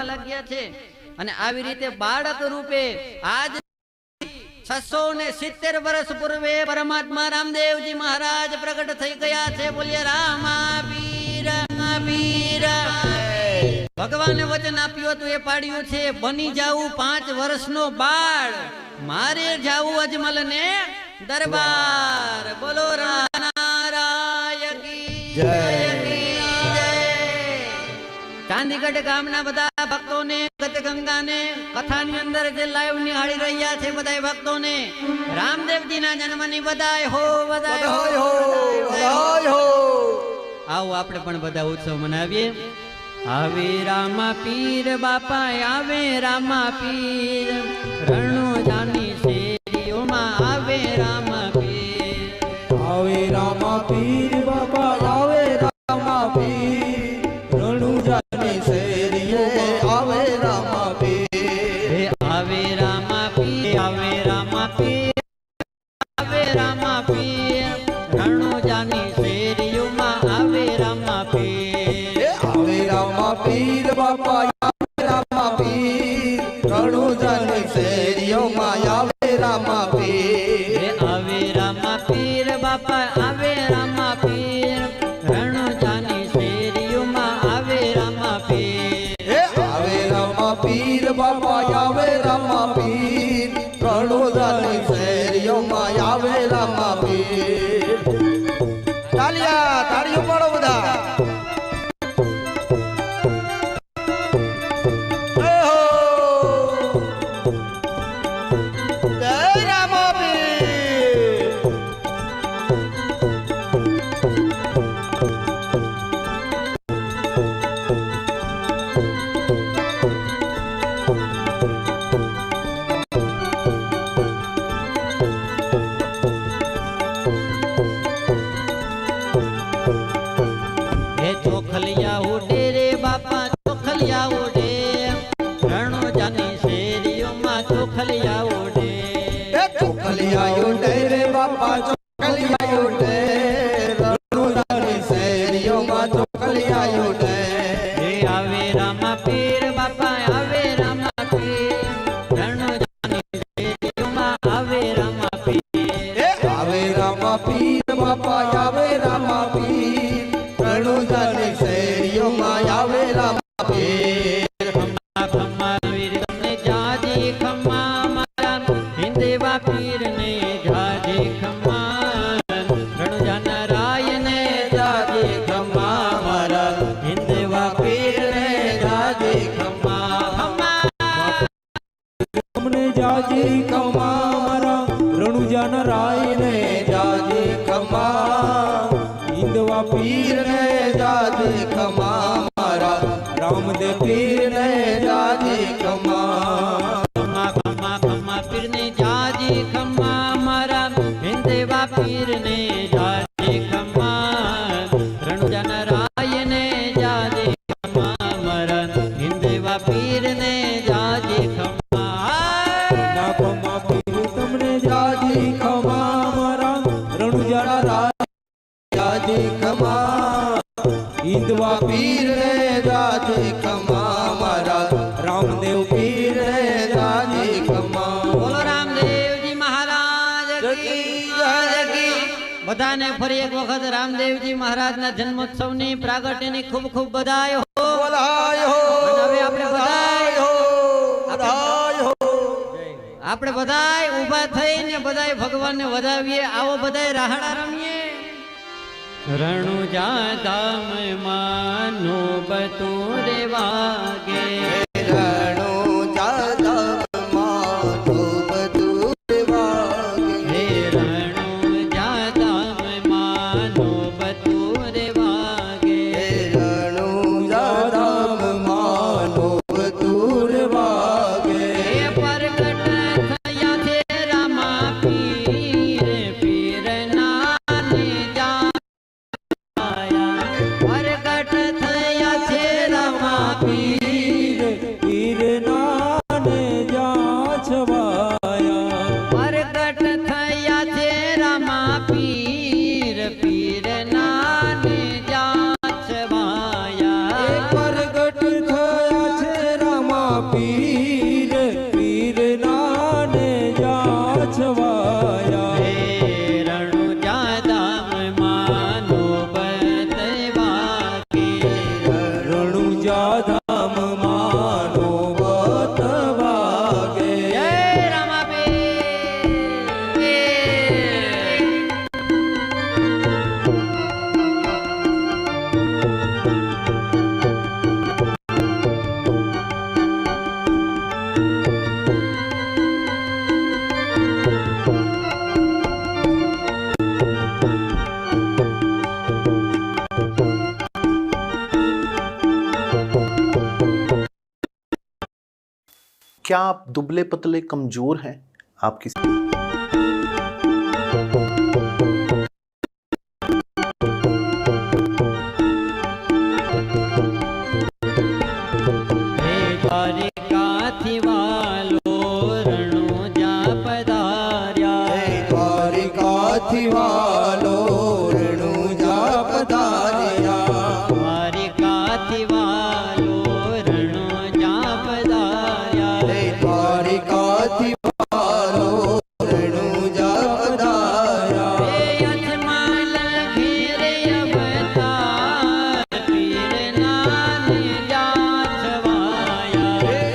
કરવા લાગ્યા છે અને આવી રીતે બાળક રૂપે આજ 670 વર્ષ પૂર્વે પરમાત્મા રામદેવજી મહારાજ પ્રગટ થઈ ગયા છે। બોલીએ રામા પીર પીર। ભગવાને વચન આપ્યું હતું એ પાડ્યું છે, બની જાવું 5 વર્ષનો બાળ, મારે જાવું અજમલ ને દરબાર। બોલો નારાયણ કી જય। ચાંદીગઢ ગામના બધા ભક્તોને, ગંગાને કથાની અંદર જે લાઈવ નિહાળી રહ્યા છે બધા ભક્તોને રામદેવજીના જન્મની બધાય હો, બધાય હો, બધાય હો। આવો આપણે પણ બધા ઉત્સવ મનાવીએ। આવે રામા પીર બાપા, આવે રામા પીર, રણો જાની શેરીઓમાં આવે રામા પીર, આવે રામા પીર બાપા, આવે રામા પીર, રણો જાની શેરીઓમાં આવે રામા પીર, આવે રામા પીર, આવે રામા પીર, આવે રામા પીર, રણો જાની શેરીઓમાં આવે રામા પીર, આવે રામા પીર બાપા, આવે રામા પીર, રણો જાની શેરીઓમાં આવે રામા પીર, આવે રામા પીર બાપા, આવે રામા પીર, રણો જાની શેરીઓમાં આવે રામા પીર, આવે રામા પીર બાપા, આવે રામા પીર, રણો જાની શેરીઓમાં આવે રામા પીર। તાળીયા, તાળીઓ પાડો બધા। ચોખલિયા ઉડે રે બાપા, ચોખલિયા ઉડે, રણો જાની શેરીઓમાં ચોખલિયા ઉડે, ચોખલિયા ઉડે રે બાપા, ચોખલિયા ઉડે, રણો જાની શેરીઓમાં ચોખલિયા ઉડે, આવે રામા પીર બાપા, આવે રામા પીર, રણો જાની શેરીઓમાં આવે રામા પીર, આવે રામા પીર બાપા, આવે રામા પીર, રણો જાની શેરીઓમાં આવે રામા પીર। ખમ્મા ખમ્મા વીર તમને જાજી ખમ્મા, મારા હિંદેવા પીર ને જાજી ખમ્મા, રણુજાના રાય ને જાજી ખમ્મા, મારા હિંદેવા પીર ને જાજી ખમ્મા, તમને જાજી ખમ્મા, મારા રણુજાના રાય ને જાજી ખમ્મા, હિંદવા પીર ને જાજી ખમ્મા, મારા રામદેવ પીર ને જાજી ખમ્મા, ખમ્મા ખમ્મા ખમ્મા પીર ને જાજી ખમ્મા, મારા હિંદેવા પીર ને જાજી ખમ્મા, રણુજાના રાય ને જાજી ખમ્મા, મારા હિંદેવા પીર ને જાજી ખમ્મા, ખમ્મા પીર તમને જાજી ખમ્મા, મારા રણુજાના રાય જાજી ખમ્મા, હિંદવા પીર ને જાજી ખમ્મા, મારા રામદેવ પીર ને જાજી ખમ્મા। બોલો રામદેવજી મહારાજ કી જય। બધાને ફરી એક વખત રામદેવજી મહારાજના જન્મોત્સવની પ્રાગટ્યની ખૂબ ખૂબ બધાઈ હો, બોલાય હો, હવે આપણે બધાય હો, બધાય હો। આપણે બધાય ઊભા થઈને બધાય ભગવાનને વધાવીએ। આવો બધાય રાહડા રમીએ। રણુજા ધામ માનો બતુરે વાગે, રણુજા ધામ માનો બતુરે વાગે, રણુજા ધામ માનો બતુરે વાગે, રણુજા ધામ માનો બતુરે વાગે, પ્રગટ થયા છે રામા પીર, પીર નાને જાયા, પ્રગટ થયા છે રામા પીર, પીર પીર નાને જા છવાયા હે રણુજા ધામ માનો બતવાગે રણુજા ધામ માનો બતવાગે જય રામાપીર क्या आप दुबले पतले कमजोर हैं? आपकी હે દ્વારિકાથી વાલો રણુજા પધાર્યા દ્વારિકાથી વાલો રણુજા પધાર્યા દ્વારિકાથી વાલો રણુજા પધાર્યા દ્વારિકાથી વાલો રણુજા પધાર્યા હે અજમલ ઘેરે અવતાર પીર નાને જા છવાયા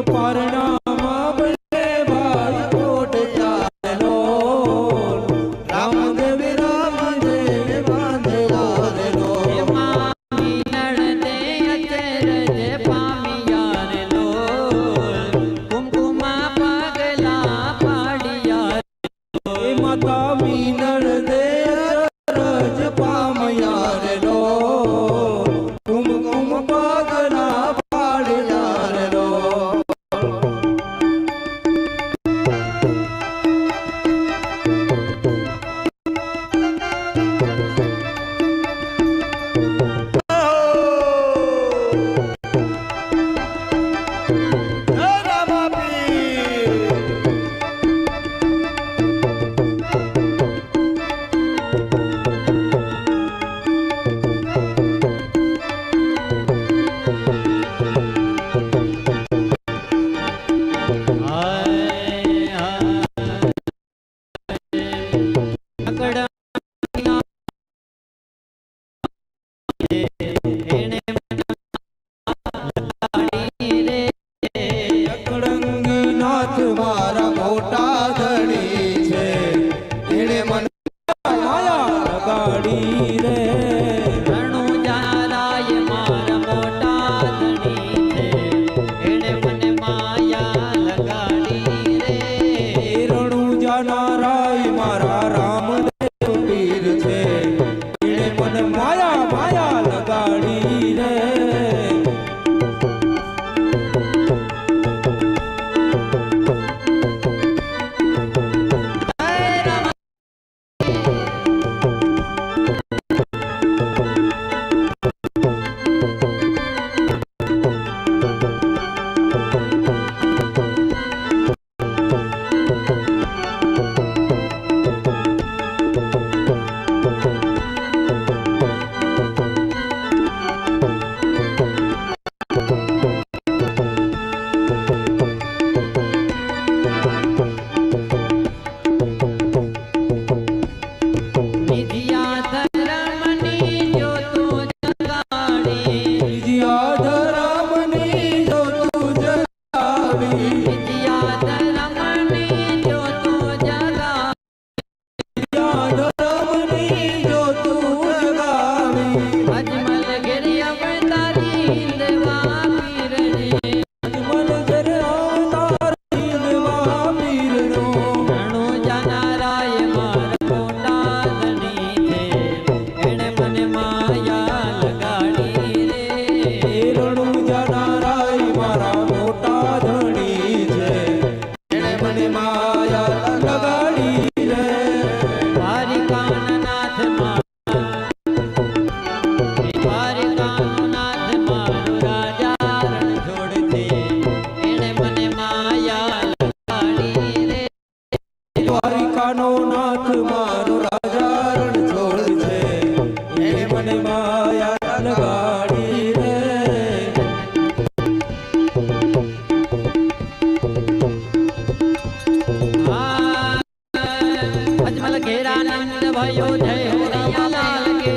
પારણામાં બંને ભાઈ કોટ ચાલેલો રામદેવ બાંધેલા રેલો એમાં મિલણ દે અચરજ પામ્યા રે લોલ કુમકુમા પગલા પાડ્યા એ માતા મીનળ દે રજ પામયા રેલો કુમકુમ પગલા પાડ્યા રેલો અકળંગી નાથ મારા મોટા ધણી છે એણે મને માયા લગાડી રે રણુજારાય મારા મોટા ધણી છે એણે મને માયા લગાડી રે રણુજાના રાય મારા રામદેવ પીર છે એણે મને માયા લગાડી રે વિદ્યા ધર્મની જ્યોતો જગાડી વિજયા ધરામની જો તું જગાવી વિદ્યા ધર્મની જ્યોતો જગાડી વિજયા ધરામની જો તું જગાવી અજમલ ઘેરી અવતારી હિંદવા પીરની અજમલ ઘર અવતારી દેવા પીરનો રણુજાનારાય મારા મોટા ધણી છે એણે મને માયા લગાડી રે રણુજાના રાય મારા મોટા ધણી છે એણે મને માયા લગાડી રે દ્વારિકાનાથ દ્વારિકાનાથ મારો રાજા રણ છોડ છે એણે મને માયા લગાડી રે દ્વારિકાનો નાથ મારો રાજા રણ છોડ છે એણે મને માયા લગાડી રે અજમલ ઘેરાનંદ ભયો જય હો રામાલાલ કે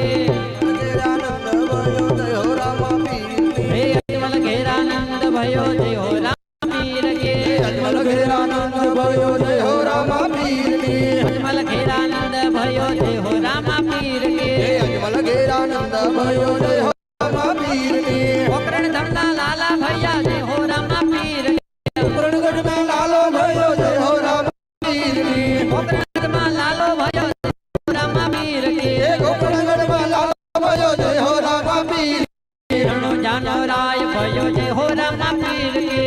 હે અજમલ ઘેરાનંદ ભયો જય હો રામ પીર કે અજમલ ઘેરાનંદ ભયો જય હો રામા પીરની અજમલ ઘેરાનંદ ભયો જય હો રામા પીર કે અજમલ ઘેરાનંદ ભયો જય હો રામા પીરની પોકરણ ધમના લાલા ભૈયા જય હો રામા પીર કે ઉપરણગઢ में लालो भयो जय हो रामा पीરની પોકરણમાં લાલો ભયો જય હો રામા પીર કે ઉપરણગઢ में लालो भयो जय हो रामा पीर રણો જાનો રાય ભયો જય હો રામા પીર કે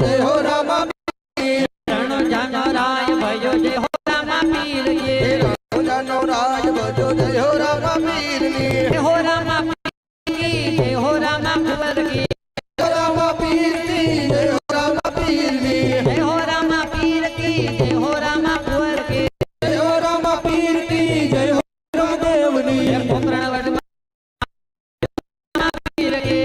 जय हो रामा पीर રણો જાનો રાય ભયો જય હો રામા પીર કે જાનો રાજ ભજો જય હો રામા પીરની જય હો રામા પીર કી જય હો રામા કુંવર કી રામા પીરની જય હો રામા પીરની જય હો રામા પીર કી જય હો રામા કુંવર કી જય હો રામા પીર કી જય હો રામદેવની પોકરણગઢમાં પીર કે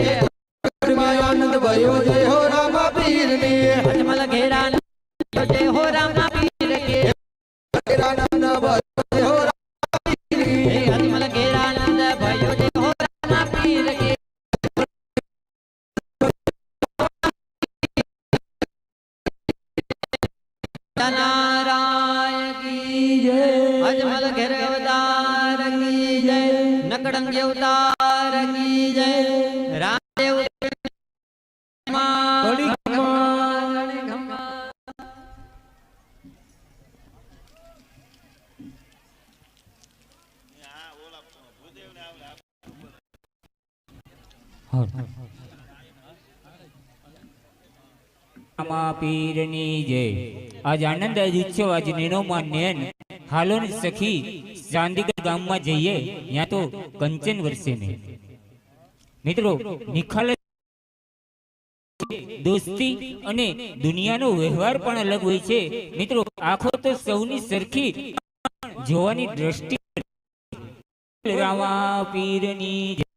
આનંદ भयो जय हो रामा पीરની અજમલ ઘેરાનંદ જય હો રામા પીર કે ઘેરાનંદ भयो जय हो रामा पीરની હે અજમલ ઘેરાનંદ ભયો જય હો રામા પીર કે નારાય કી જય અજમલ ઘેર અવતાર કી જય નકડંગ અવતાર કી જય રામદેવ પીરની જય આજ આનંદ આજ ઉત્સવ આજ નિનોમાં નેન હાલો ને સખી ચાંદીગઢ ગામમાં જઈએ ત્યાં તો કંચન વરસે ને મિત્રો નિખાલ દોસ્તી અને દુનિયાનો વ્યવહાર પણ અલગ હોય છે મિત્રો આખો તો સૌની સરખી જોવાની દ્રષ્ટિ રામા પીરની જય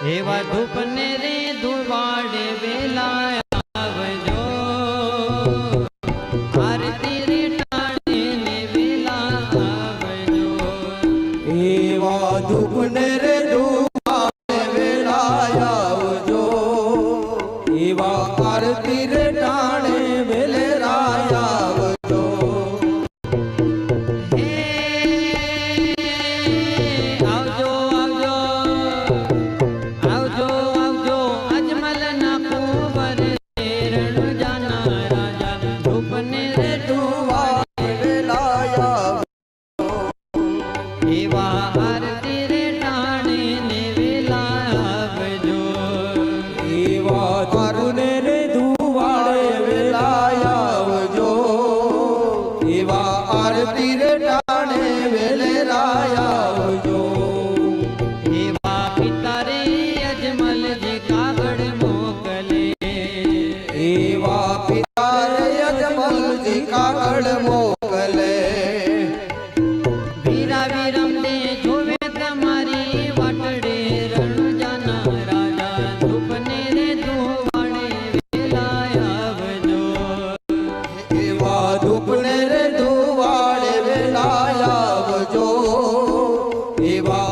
એવા ધૂપને રે ધુવાડે વેલા આવજો આરતી રે ટાણે ને વેલા આવજો એવા ધૂપને રે ધુવાડે વેલા આવજો એવા આરતી રે ટાણે વેલે રાય આવજો આવજો આવજો આવજો આવજો અજમલ ના કુંવર રણુ જાના રાજા ધૂપને રે ધુવાડે વેલા આવજો એવા આરતી રે ટાણે ને વેલા આવજો એવા ધૂપને રે ધુવાડે વેલા આવજો એવા આરતી રે ટાણે વેલે રાય આવજો એવા પિતા રે અજમલ જે કાગળ મોકલે એવા પિતા રે અજમલજી કાગળ મોકલે વીરા વિરમ દે જોવે તમારી વાટડે રણુ જાના રાજા ધૂપને રે ધુવાડે વેલા આવજો એવા ધૂપને રે ધુવાડે વેલા આવજો એવા